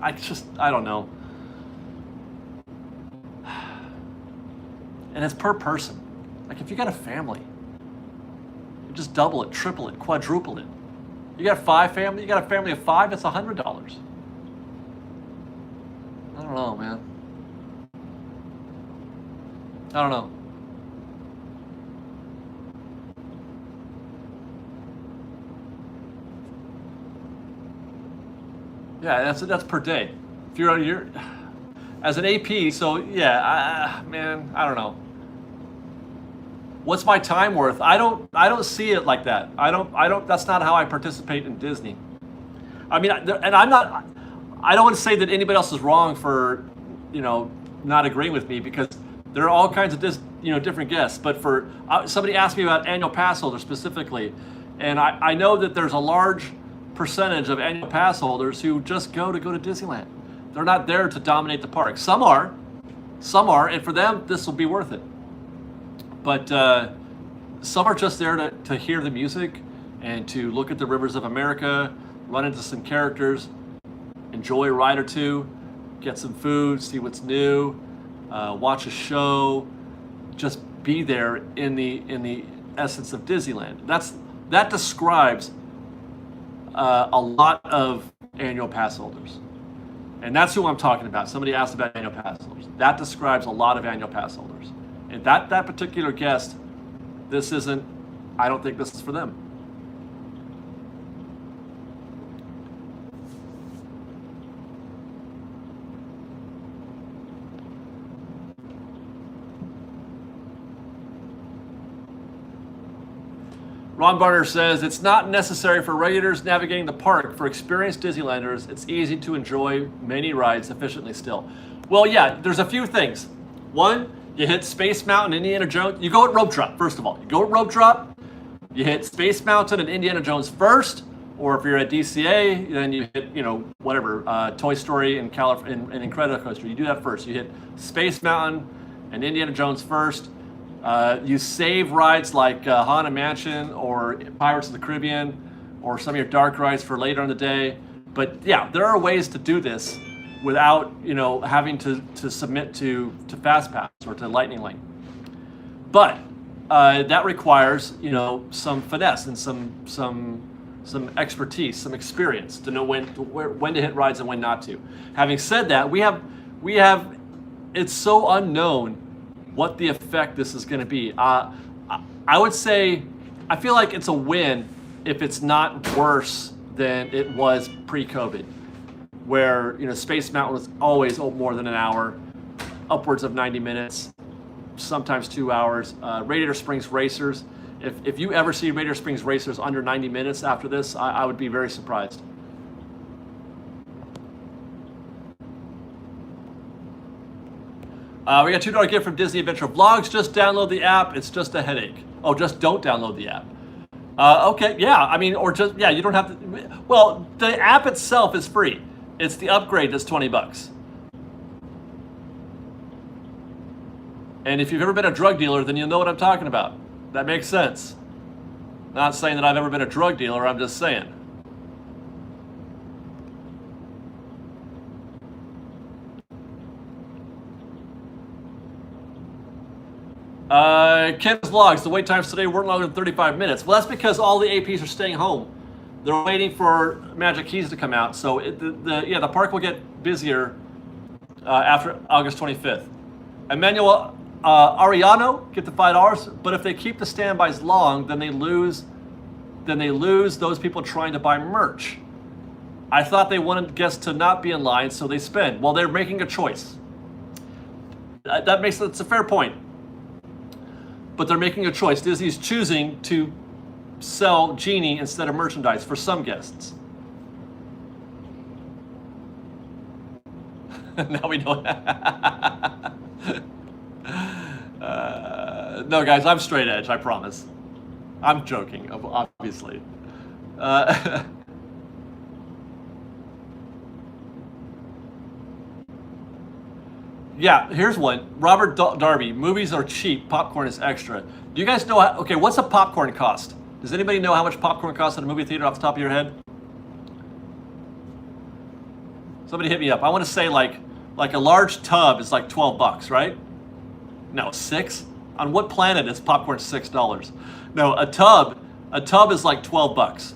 I don't know. And it's per person. Like, if you got a family, you just double it, triple it, quadruple it. You got 5 family, you got a family of 5, it's $100. I don't know, man. I don't know. Yeah, that's per day. If you're as an AP, so yeah, man, I don't know. What's my time worth? I don't see it like that. I don't. That's not how I participate in Disney. I mean, and I'm not. I don't want to say that anybody else is wrong for, not agreeing with me, because there are all kinds of different guests. But for somebody asked me about annual pass holders specifically, and I know that there's a large percentage of annual pass holders who just go to Disneyland. They're not there to dominate the park. Some are, and for them this will be worth it. But some are just there to hear the music and to look at the rivers of America, run into some characters, enjoy a ride or two, get some food, see what's new, watch a show, just be there in the essence of Disneyland. That describes a lot of annual pass holders. And that's who I'm talking about. Somebody asked about annual pass holders. That describes a lot of annual pass holders. And that particular guest, I don't think this is for them. Ron Barner says, it's not necessary for regulars navigating the park. For experienced Disneylanders, it's easy to enjoy many rides efficiently still. Well, yeah, there's a few things. One, you hit Space Mountain, Indiana Jones. You go at rope drop, first of all. You go at rope drop, you hit Space Mountain and Indiana Jones first, or if you're at DCA, then you hit, whatever, Toy Story and Incredicoaster. You do that first. You hit Space Mountain and Indiana Jones first. You save rides like Haunted Mansion or Pirates of the Caribbean or some of your dark rides for later in the day. But yeah, there are ways to do this without having to submit to FastPass or to Lightning Lane. But that requires some finesse and some expertise, some experience to know when to hit rides and when not to. Having said that, we have it's so unknown what the effect this is going to be. I would say, I feel like it's a win if it's not worse than it was pre-COVID, where Space Mountain was always more than an hour, upwards of 90 minutes, sometimes 2 hours. Radiator Springs Racers, if you ever see Radiator Springs Racers under 90 minutes after this, I would be very surprised. We got $2 gift from Disney Adventure Vlogs. Just download the app. It's just a headache. Oh, just don't download the app. Okay, yeah. I mean, or just, yeah, you don't have to. Well, the app itself is free. It's the upgrade that's $20. And if you've ever been a drug dealer, then you'll know what I'm talking about. That makes sense. Not saying that I've ever been a drug dealer. I'm just saying. Ken's vlogs, the wait times today weren't longer than 35 minutes. Well, that's because all the APs are staying home. They're waiting for Magic Keys to come out. So the park will get busier after August 25th. Emmanuel Ariano, get the $5. But if they keep the standbys long, then they lose those people trying to buy merch. I thought they wanted guests to not be in line, so they spend. Well, they're making a choice. That's a fair point. But they're making a choice. Disney's choosing to sell Genie instead of merchandise for some guests. Now we know. No, guys, I'm straight edge, I promise. I'm joking, obviously. Yeah, here's one. Robert Darby, movies are cheap, popcorn is extra. Do you guys know, okay, what's a popcorn cost? Does anybody know how much popcorn costs at a movie theater off the top of your head? Somebody hit me up. I want to say like a large tub is like $12, right? No, 6? On what planet is popcorn $6? No, a tub is like $12.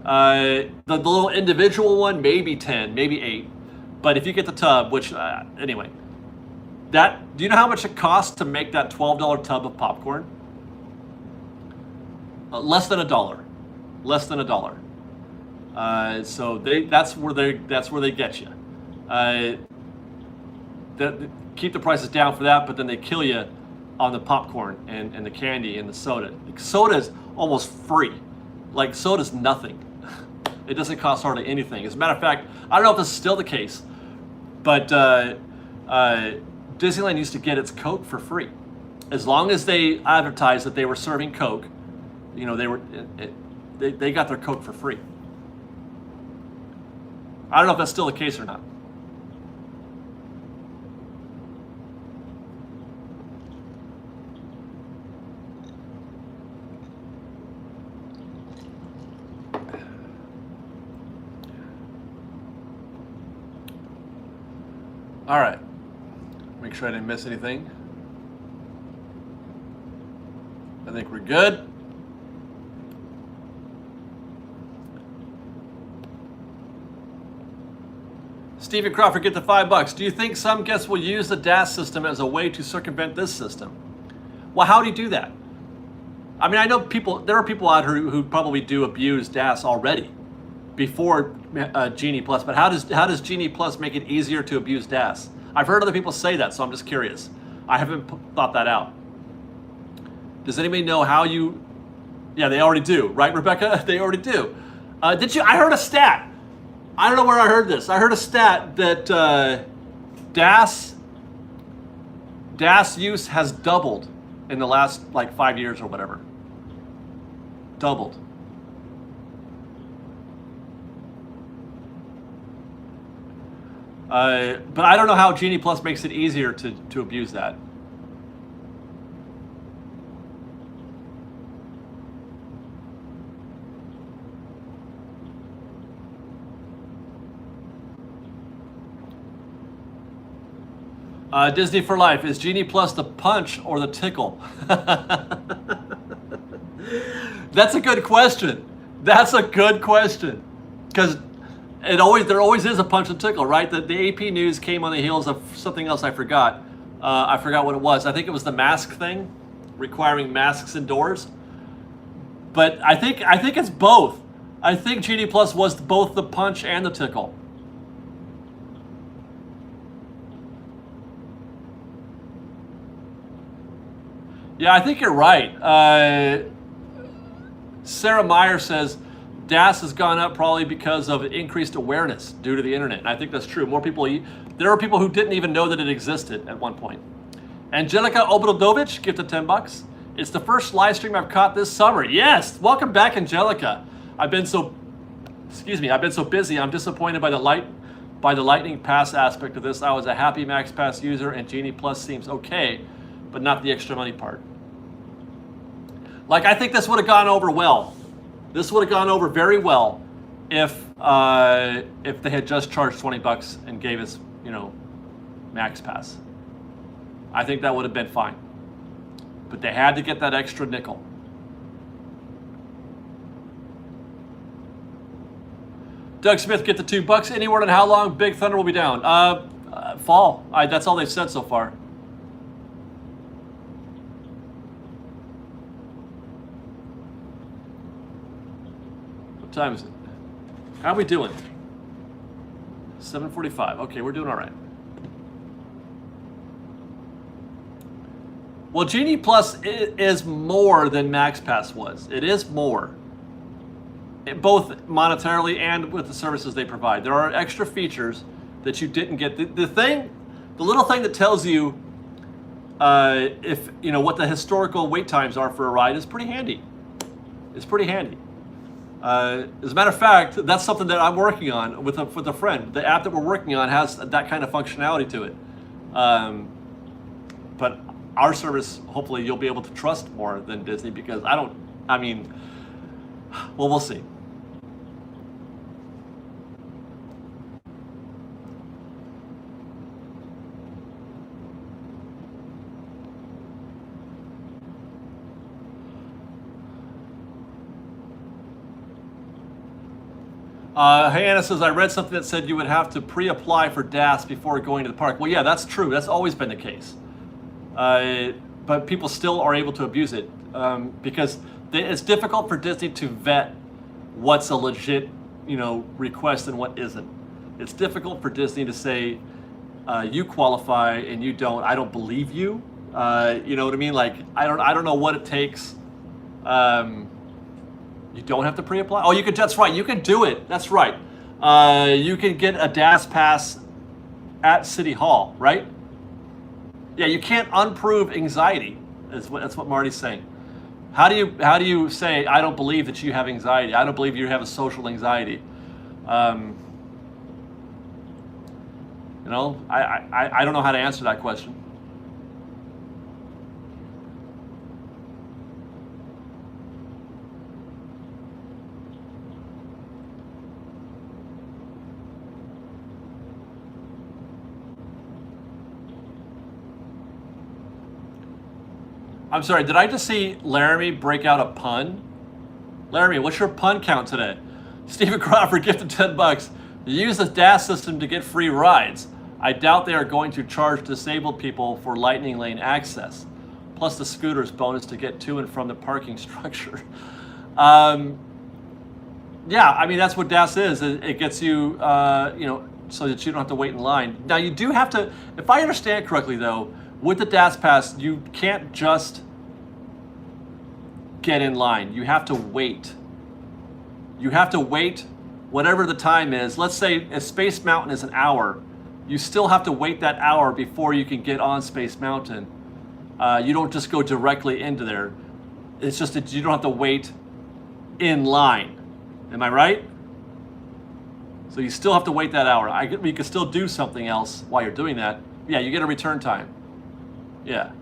The little individual one, maybe 10, maybe 8. But if you get the tub, which, anyway. Do you know how much it costs to make that $12 tub of popcorn? Less than $1. Less than $1. So that's where they get you. Keep the prices down for that, but then they kill you on the popcorn and the candy and the soda. Soda is almost free. Like, soda's nothing. It doesn't cost hardly anything. As a matter of fact, I don't know if this is still the case, but Disneyland used to get its Coke for free. As long as they advertised that they were serving Coke, you know, they got their Coke for free. I don't know if that's still the case or not. All right. Make sure I didn't miss anything. I think we're good. Stephen Crawford, get the $5. Do you think some guests will use the DAS system as a way to circumvent this system? Well, how do you do that? I mean, I know there are people out here who probably do abuse DAS already before Genie Plus, but how does Genie Plus make it easier to abuse DAS? I've heard other people say that, so I'm just curious. I haven't thought that out. Does anybody know how you? Yeah, they already do, right, Rebecca? They already do. Did you? I heard a stat. I don't know where I heard this. I heard a stat that DAS use has doubled in the last like 5 years or whatever. Doubled. But I don't know how Genie Plus makes it easier to abuse that. Disney for life. Is Genie Plus the punch or the tickle? That's a good question. That's a good question. Because there always is a punch and tickle, right? The AP News came on the heels of something else I forgot. I forgot what it was. I think it was the mask thing, requiring masks indoors. But I think it's both. I think Genie Plus was both the punch and the tickle. Yeah, I think you're right. Sarah Meyer says DAS has gone up probably because of increased awareness due to the internet. And I think that's true. There are people who didn't even know that it existed at one point. Angelica Obradovich, gift of $10. It's the first live stream I've caught this summer. Yes, welcome back, Angelica. I've been so busy. I'm disappointed by the lightning pass aspect of this. I was a happy Max Pass user, and Genie Plus seems okay, but not the extra money part. Like, I think this would have gone over well. This would have gone over very well if they had just charged $20 and gave us, Max Pass. I think that would have been fine. But they had to get that extra nickel. Doug Smith, get the $2. Any word on how long Big Thunder will be down? Fall. That's all they've said so far. What time is it? How are we doing? 7:45. Okay, we're doing all right. Well, Genie Plus is more than Max Pass was. It is more, both monetarily and with the services they provide. There are extra features that you didn't get. The little thing that tells you if what the historical wait times are for a ride is pretty handy. It's pretty handy. As a matter of fact, that's something that I'm working on with a friend. The app that we're working on has that kind of functionality to it. But our service, hopefully, you'll be able to trust more than Disney, because we'll see. Hannah says, I read something that said you would have to pre-apply for DAS before going to the park. Well, yeah, that's true. That's always been the case. But people still are able to abuse it because it's difficult for Disney to vet what's a legit, request and what isn't. It's difficult for Disney to say, you qualify and you don't. I don't believe you. You know what I mean? Like, I don't know what it takes. You don't have to pre-apply. Oh, you could. That's right. You can do it. That's right. You can get a DAS pass at City Hall, right? Yeah, you can't unprove anxiety. That's what Marty's saying. How do you say I don't believe that you have anxiety? I don't believe you have a social anxiety. I don't know how to answer that question. I'm sorry, did I just see Laramie break out a pun? Laramie, what's your pun count today? Stephen Crawford gifted $10. Use the DAS system to get free rides. I doubt they are going to charge disabled people for Lightning Lane access. Plus the scooters bonus to get to and from the parking structure. Yeah, I mean, that's what DAS is. It gets you, so that you don't have to wait in line. Now, you do have to, if I understand correctly, though, with the DAS Pass, you can't just get in line. You have to wait. You have to wait whatever the time is. Let's say if Space Mountain is an hour, you still have to wait that hour before you can get on Space Mountain. You don't just go directly into there. It's just that you don't have to wait in line. Am I right? So you still have to wait that hour. We could still do something else while you're doing that. Yeah, you get a return time. Yeah.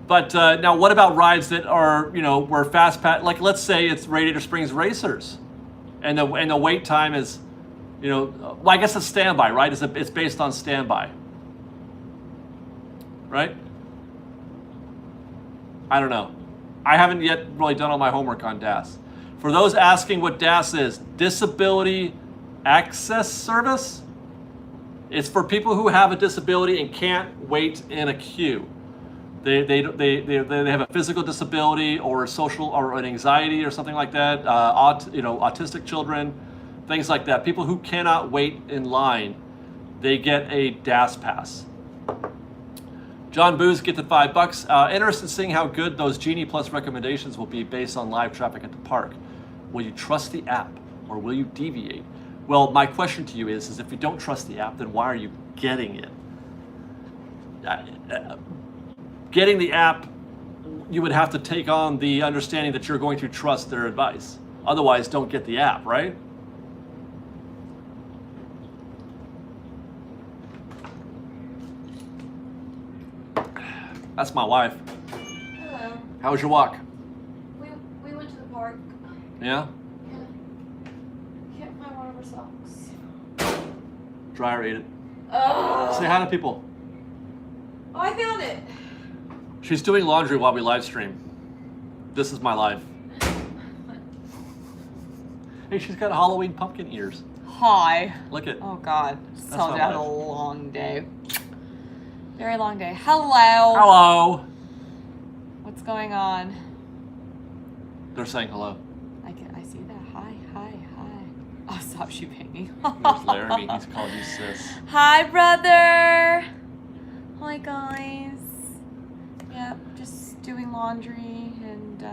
But now, what about rides that are, where fast pass? Like, let's say it's Radiator Springs Racers, and the wait time is, well, I guess it's standby, right? It's based on standby, right? I don't know. I haven't yet really done all my homework on DAS. For those asking what DAS is, Disability Access Service. It's for people who have a disability and can't wait in a queue. They have a physical disability or social or an anxiety or something like that. Autistic children, things like that. People who cannot wait in line, they get a DAS pass. John Booz get the $5. Interested in seeing how good those Genie Plus recommendations will be based on live traffic at the park. Will you trust the app or will you deviate? Well, my question to you is if you don't trust the app, then why are you getting it? Getting the app, you would have to take on the understanding that you're going to trust their advice. Otherwise, don't get the app, right? That's my wife. Hello. How was your walk? We went to the park. Yeah? Yeah. Can't find one of our socks. Dryer ate it. Oh. Say hi to people. Oh, I found it. She's doing laundry while we live stream. This is my life. Hey, she's got Halloween pumpkin ears. Hi. Look at. Oh God. Just That's told my you I had a life. long day. Very long day. Hello. Hello. What's going on? They're saying hello. I see that. Hi. Oh, stop shooting me. There's Laramie. He's called you sis. Hi, brother. Hi, guys. Yep, just doing laundry and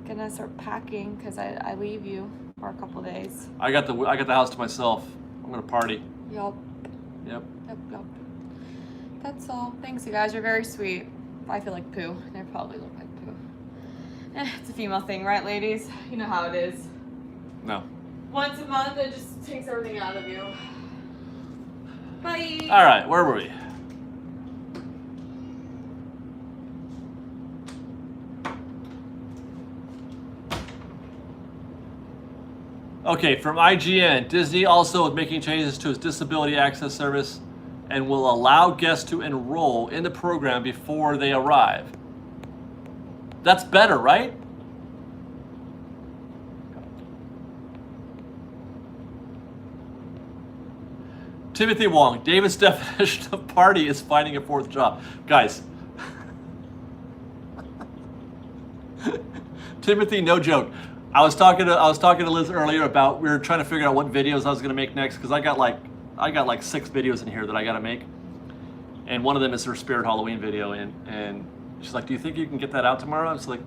gonna start packing because I leave you for a couple days. I got the house to myself. I'm gonna party. Yup. Yep. That's all. Thanks, you guys. You're very sweet. I feel like poo. They probably look like poo. It's a female thing, right, ladies? You know how it is. No. Once a month, it just takes everything out of you. Bye. All right. Where were we? Okay, from IGN, Disney also is making changes to its disability access service. and will allow guests to enroll in the program before they arrive. That's better, right? Timothy Wong, David's definition of party is finding a fourth job. Guys, Timothy, no joke. I was talking to Liz earlier about, we were trying to figure out what videos I was gonna make next, because I got like 6 videos in here that I gotta make. And one of them is her Spirit Halloween video, and she's like, do you think you can get that out tomorrow? I was like,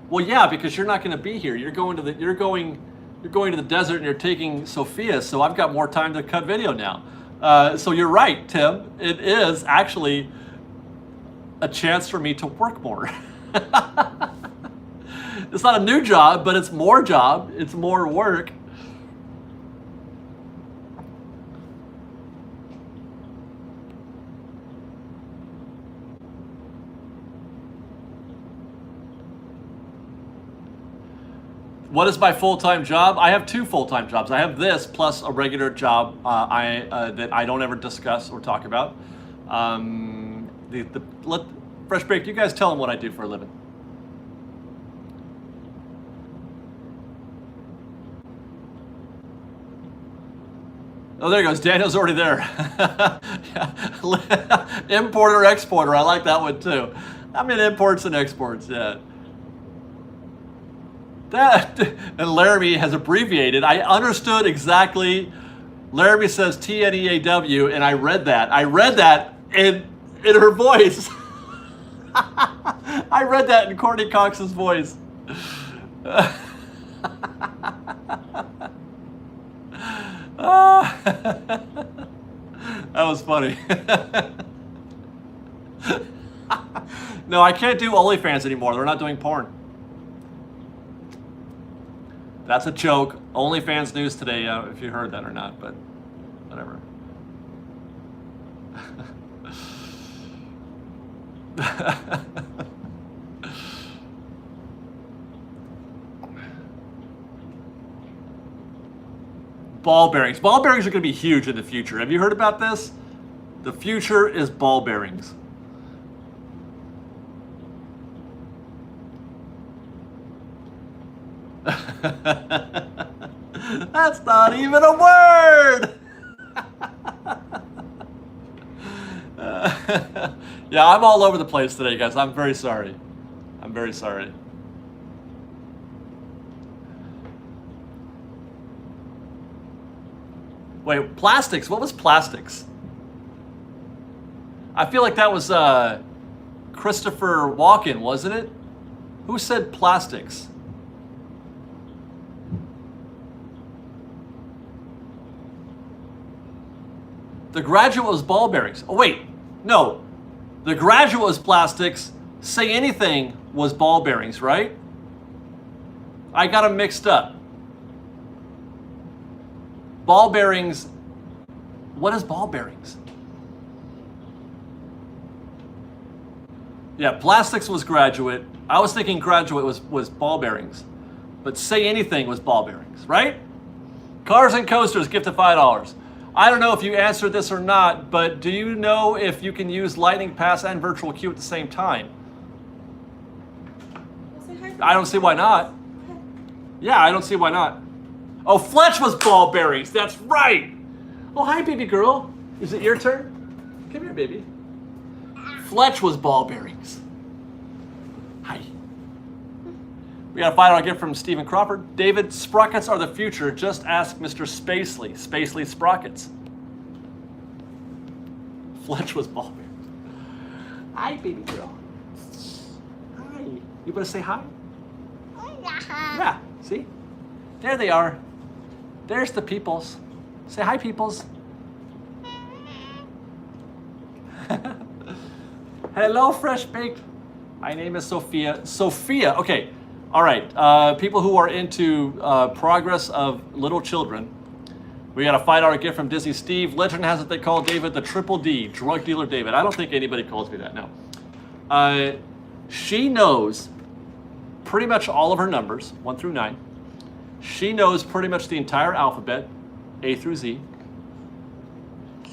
well, yeah, because you're not gonna be here. You're going to the desert and you're taking Sophia, so I've got more time to cut video now. So you're right, Tim. It is actually a chance for me to work more. It's not a new job, but it's more job. It's more work. What is my full-time job? I have 2 full-time jobs. I have this plus a regular job that I don't ever discuss or talk about. Fresh Break, you guys tell them what I do for a living. Oh, there he goes. Daniel's already there. Importer, exporter. I like that one too. I mean, imports and exports, yeah. That, and Laramie has abbreviated. I understood exactly. Laramie says TNEAW, and I read that. I read that in her voice. I read that in Courtney Cox's voice. That was funny. No, I can't do OnlyFans anymore. They're not doing porn. That's a joke. OnlyFans news today, if you heard that or not, but whatever. Ball bearings. Ball bearings are going to be huge in the future. Have you heard about this? The future is ball bearings. That's not even a word. Yeah, I'm all over the place today, guys. I'm very sorry. I'm very sorry. Wait, plastics? What was plastics? I feel like that was Christopher Walken, wasn't it? Who said plastics? The Graduate was ball bearings. Oh, wait. No. The Graduate was plastics. Say Anything was ball bearings, right? I got them mixed up. Ball bearings. What is ball bearings? Yeah, plastics was Graduate. I was thinking Graduate was ball bearings. But Say Anything was ball bearings, right? Cars and Coasters, gift of $5. I don't know if you answered this or not, but do you know if you can use Lightning Pass and Virtual Queue at the same time? I don't see why not. Yeah, I don't see why not. Oh, Fletch was ball bearings. That's right. Oh, hi, baby girl. Is it your turn? Come here, baby. Fletch was ball bearings. Hi. We got a $5 gift from Stephen Crawford. David, sprockets are the future. Just ask Mr. Spacely. Spacely sprockets. Fletch was ball bearings. Hi, baby girl. Hi. You want to say hi? Yeah, see? There they are. There's the peoples. Say hi, peoples. Hello, Fresh Baked. My name is Sophia. Sophia, okay. All right, people who are into progress of little children, we got a $5 gift from Disney Steve. Legend has it they call David the Triple D, drug dealer David. I don't think anybody calls me that, no. She knows pretty much all of her numbers, 1 through 9. She knows pretty much the entire alphabet, A through Z.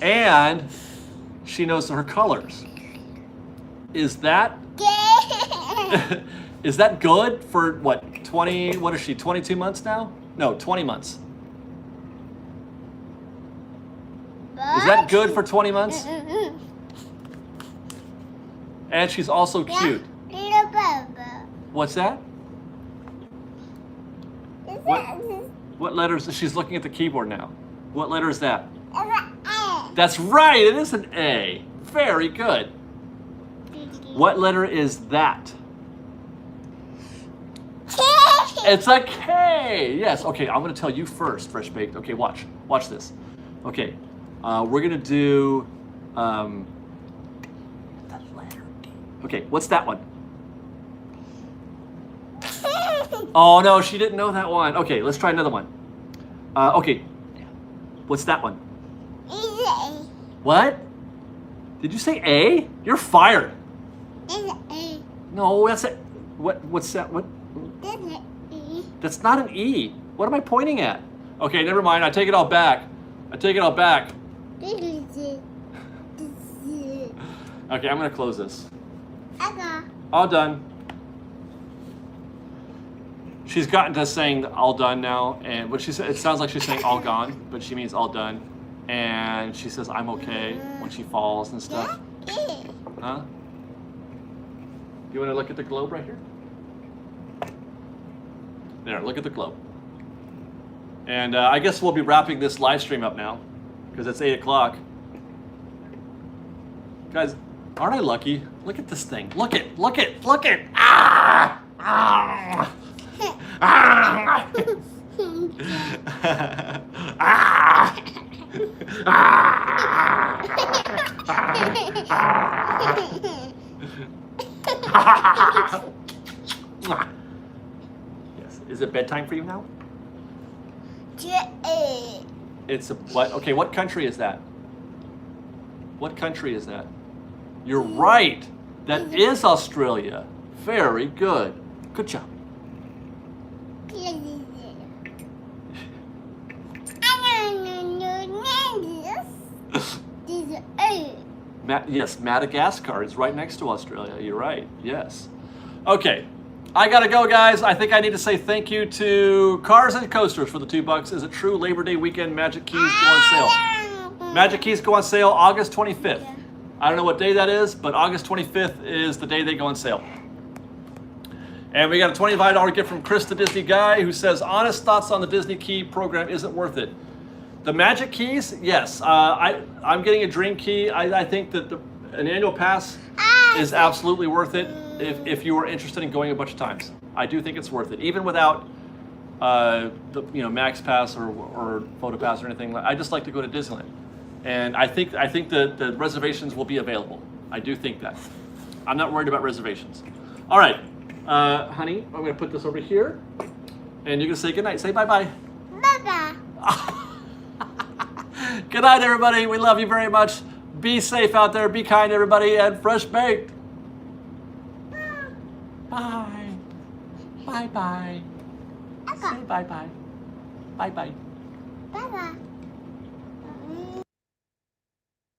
And she knows her colors. Is that is that good for what, 20, what is she, 22 months now? No, 20 months. Is that good for 20 months? And she's also cute. What's that? What letters? She's looking at the keyboard now. What letter is that? That's right, it is an A. Very good. What letter is that? It's a K. Yes. Okay, I'm going to tell you first, Fresh Baked. Okay, watch. Watch this. Okay, we're going to do the letter D. Okay, what's that one? Oh, no, she didn't know that one. Okay, let's try another one. Okay, what's that one? What? Did you say A? You're fired. No, that's it. What's that? What? That's not an E. What am I pointing at? Okay, never mind. I take it all back. I take it all back. Okay, I'm gonna close this. All done. She's gotten to saying all done now, and what she said, it sounds like she's saying all gone, but she means all done. And she says I'm okay when she falls and stuff. Huh? You want to look at the globe right here? There, look at the globe. And I guess we'll be wrapping this live stream up now, because it's 8 o'clock. Guys, aren't I lucky? Look at this thing. Look it, look it, look it. Ah! Ah! Ah! Ah! Yes. Is it bedtime for you now? It's a what? Okay, what country is that? What country is that? You're right. That is Australia. Very good. Good job. Yes, Madagascar is right next to Australia. You're right. Yes. Okay. I gotta go, guys. I think I need to say thank you to Cars and Coasters for the $2. Is it true? Labor Day weekend Magic Keys go on sale. Magic Keys go on sale August 25th. I don't know what day that is, but August 25th is the day they go on sale. And we got a $25 gift from Chris the Disney Guy, who says, honest thoughts on the Disney Key program isn't worth it. The Magic Keys, yes. I'm getting a Dream Key. I think that an annual pass is absolutely worth it if you are interested in going a bunch of times. I do think it's worth it, even without the Max Pass or Photo Pass or anything. I just like to go to Disneyland, and I think the reservations will be available. I do think that. I'm not worried about reservations. All right, honey, I'm going to put this over here, and you can say goodnight. Say bye-bye. Bye-bye. Good night, everybody. We love you very much. Be safe out there. Be kind, everybody, and Fresh Baked. Bye. Bye-bye. Say bye-bye. Bye-bye. Bye-bye.